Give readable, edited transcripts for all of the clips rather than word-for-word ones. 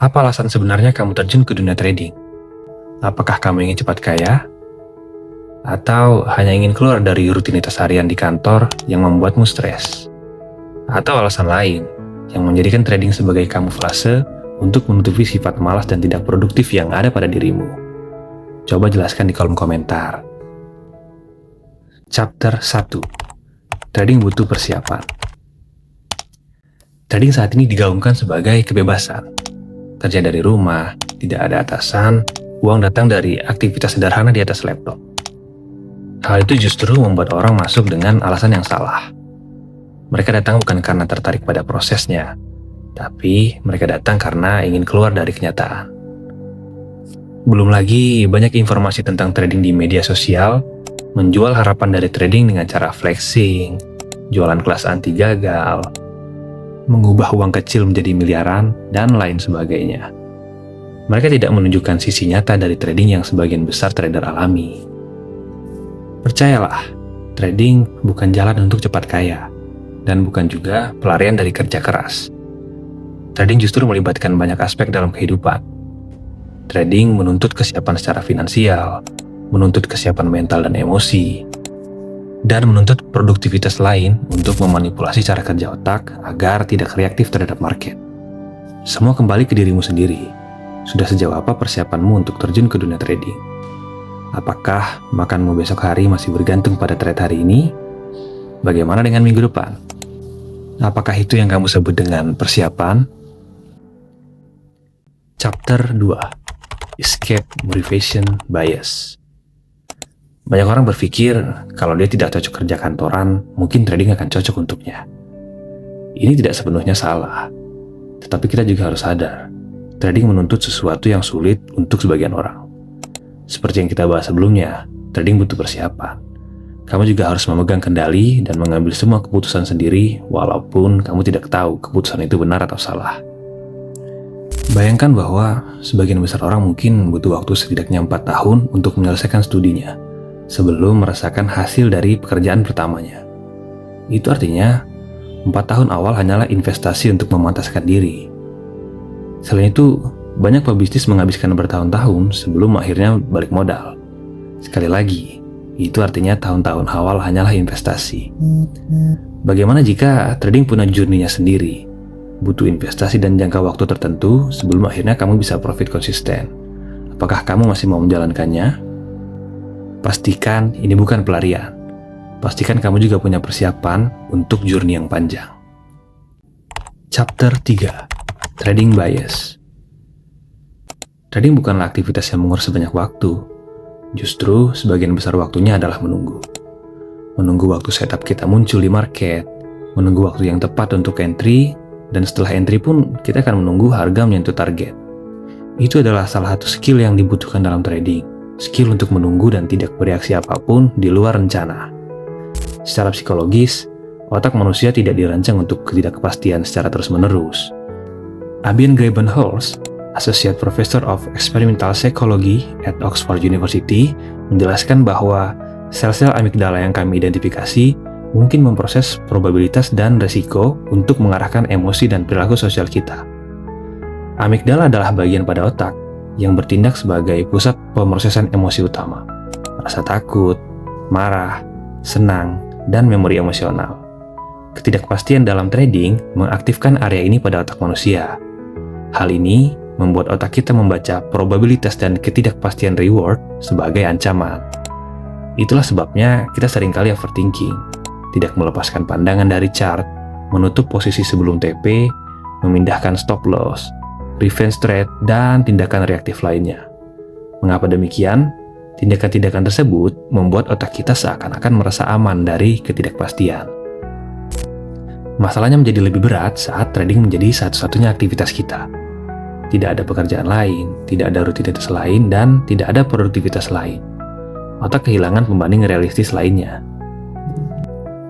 Apa alasan sebenarnya kamu terjun ke dunia trading? Apakah kamu ingin cepat kaya? Atau hanya ingin keluar dari rutinitas harian di kantor yang membuatmu stres? Atau alasan lain yang menjadikan trading sebagai kamuflase untuk menutupi sifat malas dan tidak produktif yang ada pada dirimu? Coba jelaskan di kolom komentar. Chapter 1. Trading butuh persiapan. Trading saat ini digaungkan sebagai kebebasan. Kerja dari rumah, tidak ada atasan, uang datang dari aktivitas sederhana di atas laptop. Hal itu justru membuat orang masuk dengan alasan yang salah. Mereka datang bukan karena tertarik pada prosesnya, tapi mereka datang karena ingin keluar dari kenyataan. Belum lagi banyak informasi tentang trading di media sosial, menjual harapan dari trading dengan cara flexing, jualan kelas anti gagal, mengubah uang kecil menjadi miliaran, dan lain sebagainya. Mereka tidak menunjukkan sisi nyata dari trading yang sebagian besar trader alami. Percayalah, trading bukan jalan untuk cepat kaya, dan bukan juga pelarian dari kerja keras. Trading justru melibatkan banyak aspek dalam kehidupan. Trading menuntut kesiapan secara finansial, menuntut kesiapan mental dan emosi, dan menuntut produktivitas lain untuk memanipulasi cara kerja otak agar tidak reaktif terhadap market. Semua kembali ke dirimu sendiri. Sudah sejauh apa persiapanmu untuk terjun ke dunia trading? Apakah makanmu besok hari masih bergantung pada trade hari ini? Bagaimana dengan minggu depan? Apakah itu yang kamu sebut dengan persiapan? Chapter 2. Escape Motivation Bias. Banyak orang berpikir kalau dia tidak cocok kerja kantoran, mungkin trading akan cocok untuknya. Ini tidak sepenuhnya salah, tetapi kita juga harus sadar, trading menuntut sesuatu yang sulit untuk sebagian orang. Seperti yang kita bahas sebelumnya, trading butuh persiapan. Kamu juga harus memegang kendali dan mengambil semua keputusan sendiri, walaupun kamu tidak tahu keputusan itu benar atau salah. Bayangkan bahwa sebagian besar orang mungkin butuh waktu setidaknya 4 tahun untuk menyelesaikan studinya, sebelum merasakan hasil dari pekerjaan pertamanya. Itu artinya, 4 tahun awal hanyalah investasi untuk memantaskan diri. Selain itu, banyak pebisnis menghabiskan bertahun-tahun sebelum akhirnya balik modal. Sekali lagi, itu artinya tahun-tahun awal hanyalah investasi. Bagaimana jika trading punya journey-nya sendiri? Butuh investasi dan jangka waktu tertentu sebelum akhirnya kamu bisa profit konsisten. Apakah kamu masih mau menjalankannya? Pastikan ini bukan pelarian. Pastikan kamu juga punya persiapan untuk journey yang panjang. Chapter 3. Trading Bias. Trading bukanlah aktivitas yang menguras banyak waktu. Justru sebagian besar waktunya adalah menunggu. Menunggu waktu setup kita muncul di market, menunggu waktu yang tepat untuk entry, dan setelah entry pun kita akan menunggu harga menyentuh target. Itu adalah salah satu skill yang dibutuhkan dalam trading. Skill untuk menunggu dan tidak bereaksi apapun di luar rencana. Secara psikologis, otak manusia tidak dirancang untuk ketidakpastian secara terus-menerus. Abian Grabenholz, Associate Professor of Experimental Psychology at Oxford University, menjelaskan bahwa sel-sel amigdala yang kami identifikasi mungkin memproses probabilitas dan resiko untuk mengarahkan emosi dan perilaku sosial kita. Amigdala adalah bagian pada otak yang bertindak sebagai pusat pemrosesan emosi utama, rasa takut, marah, senang, dan memori emosional. Ketidakpastian dalam trading mengaktifkan area ini pada otak manusia. Hal ini membuat otak kita membaca probabilitas dan ketidakpastian reward sebagai ancaman. Itulah sebabnya kita seringkali overthinking, tidak melepaskan pandangan dari chart, menutup posisi sebelum TP, memindahkan stop loss, revenge trade, dan tindakan reaktif lainnya. Mengapa demikian? Tindakan-tindakan tersebut membuat otak kita seakan-akan merasa aman dari ketidakpastian. Masalahnya menjadi lebih berat saat trading menjadi satu-satunya aktivitas kita. Tidak ada pekerjaan lain, tidak ada rutinitas lain, dan tidak ada produktivitas lain. Otak kehilangan pembanding realistis lainnya.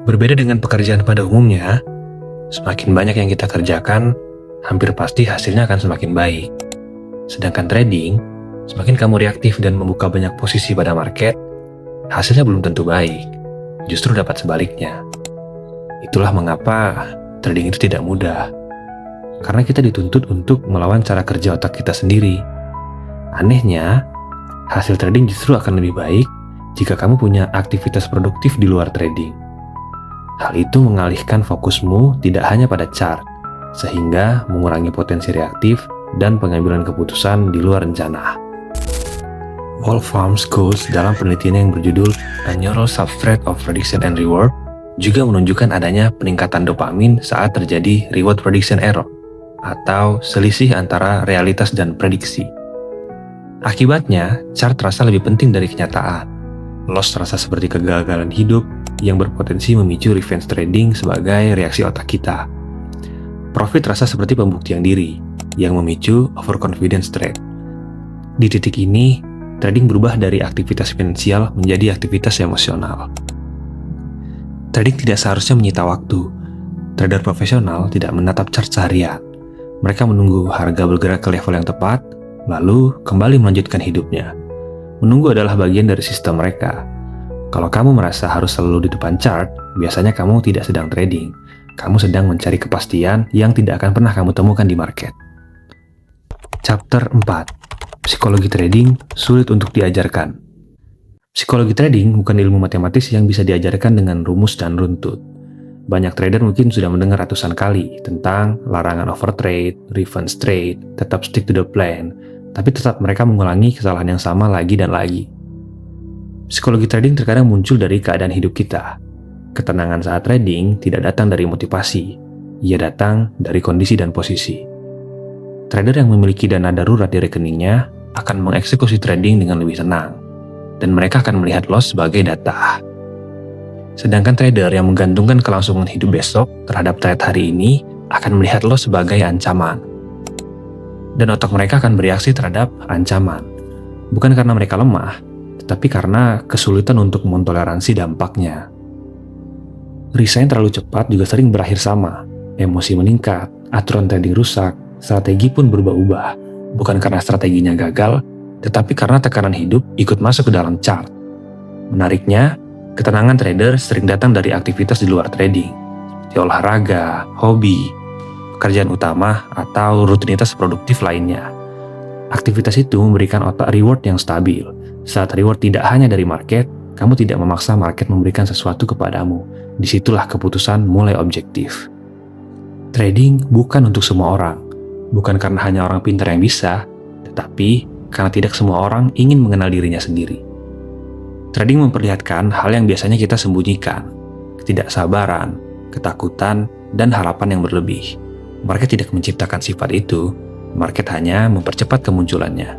Berbeda dengan pekerjaan pada umumnya, semakin banyak yang kita kerjakan, hampir pasti hasilnya akan semakin baik. Sedangkan trading, semakin kamu reaktif dan membuka banyak posisi pada market, hasilnya belum tentu baik, justru dapat sebaliknya. Itulah mengapa trading itu tidak mudah. karena kita dituntut untuk melawan cara kerja otak kita sendiri. Anehnya, hasil trading justru akan lebih baik jika kamu punya aktivitas produktif di luar trading. Hal itu mengalihkan fokusmu tidak hanya pada chart, sehingga mengurangi potensi reaktif dan pengambilan keputusan di luar rencana. Wolfram Schultz dalam penelitiannya yang berjudul A Neural Substrate of Prediction and Reward juga menunjukkan adanya peningkatan dopamin saat terjadi reward prediction error atau selisih antara realitas dan prediksi. Akibatnya, chart terasa lebih penting dari kenyataan. Loss terasa seperti kegagalan hidup yang berpotensi memicu revenge trading sebagai reaksi otak kita. Profit terasa seperti pembuktian diri yang memicu overconfidence trade. Di titik ini, trading berubah dari aktivitas finansial menjadi aktivitas emosional. Trading tidak seharusnya menyita waktu. Trader profesional tidak menatap chart seharian. Mereka menunggu harga bergerak ke level yang tepat, lalu kembali melanjutkan hidupnya. Menunggu adalah bagian dari sistem mereka. Kalau kamu merasa harus selalu di depan chart, biasanya kamu tidak sedang trading. Kamu sedang mencari kepastian yang tidak akan pernah kamu temukan di market. Chapter 4. Psikologi trading sulit untuk diajarkan. Psikologi trading bukan ilmu matematis yang bisa diajarkan dengan rumus dan runtut. Banyak trader mungkin sudah mendengar ratusan kali tentang larangan overtrade, revenge trade, tetap stick to the plan, tapi tetap mereka mengulangi kesalahan yang sama lagi dan lagi. Psikologi trading terkadang muncul dari keadaan hidup kita. Ketenangan saat trading tidak datang dari motivasi, ia datang dari kondisi dan posisi. Trader yang memiliki dana darurat di rekeningnya akan mengeksekusi trading dengan lebih tenang, dan mereka akan melihat loss sebagai data. Sedangkan trader yang menggantungkan kelangsungan hidup besok terhadap trade hari ini akan melihat loss sebagai ancaman. Dan otak mereka akan bereaksi terhadap ancaman. Bukan karena mereka lemah, tetapi karena kesulitan untuk mentoleransi dampaknya. Resign terlalu cepat juga sering berakhir sama. Emosi meningkat, aturan trading rusak, strategi pun berubah-ubah. Bukan karena strateginya gagal, tetapi karena tekanan hidup ikut masuk ke dalam chart. Menariknya, ketenangan trader sering datang dari aktivitas di luar trading, seperti olahraga, hobi, pekerjaan utama, atau rutinitas produktif lainnya. Aktivitas itu memberikan otak reward yang stabil. Saat reward tidak hanya dari market, kamu tidak memaksa market memberikan sesuatu kepadamu. Disitulah keputusan mulai objektif. Trading bukan untuk semua orang. Bukan karena hanya orang pintar yang bisa, tetapi karena tidak semua orang ingin mengenal dirinya sendiri. Trading memperlihatkan hal yang biasanya kita sembunyikan, ketidaksabaran, ketakutan, dan harapan yang berlebih. Market tidak menciptakan sifat itu, market hanya mempercepat kemunculannya.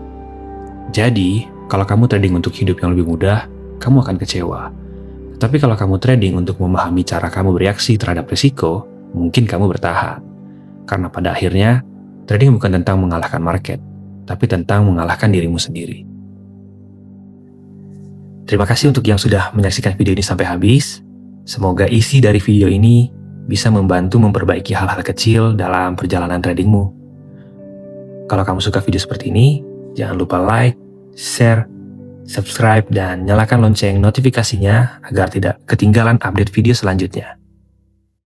Jadi, kalau kamu trading untuk hidup yang lebih mudah, kamu akan kecewa. Tetapi kalau kamu trading untuk memahami cara kamu bereaksi terhadap risiko, mungkin kamu bertahan. Karena pada akhirnya, trading bukan tentang mengalahkan market, tapi tentang mengalahkan dirimu sendiri. Terima kasih untuk yang sudah menyaksikan video ini sampai habis. Semoga isi dari video ini bisa membantu memperbaiki hal-hal kecil dalam perjalanan tradingmu. Kalau kamu suka video seperti ini, jangan lupa like, share, subscribe, dan nyalakan lonceng notifikasinya agar tidak ketinggalan update video selanjutnya.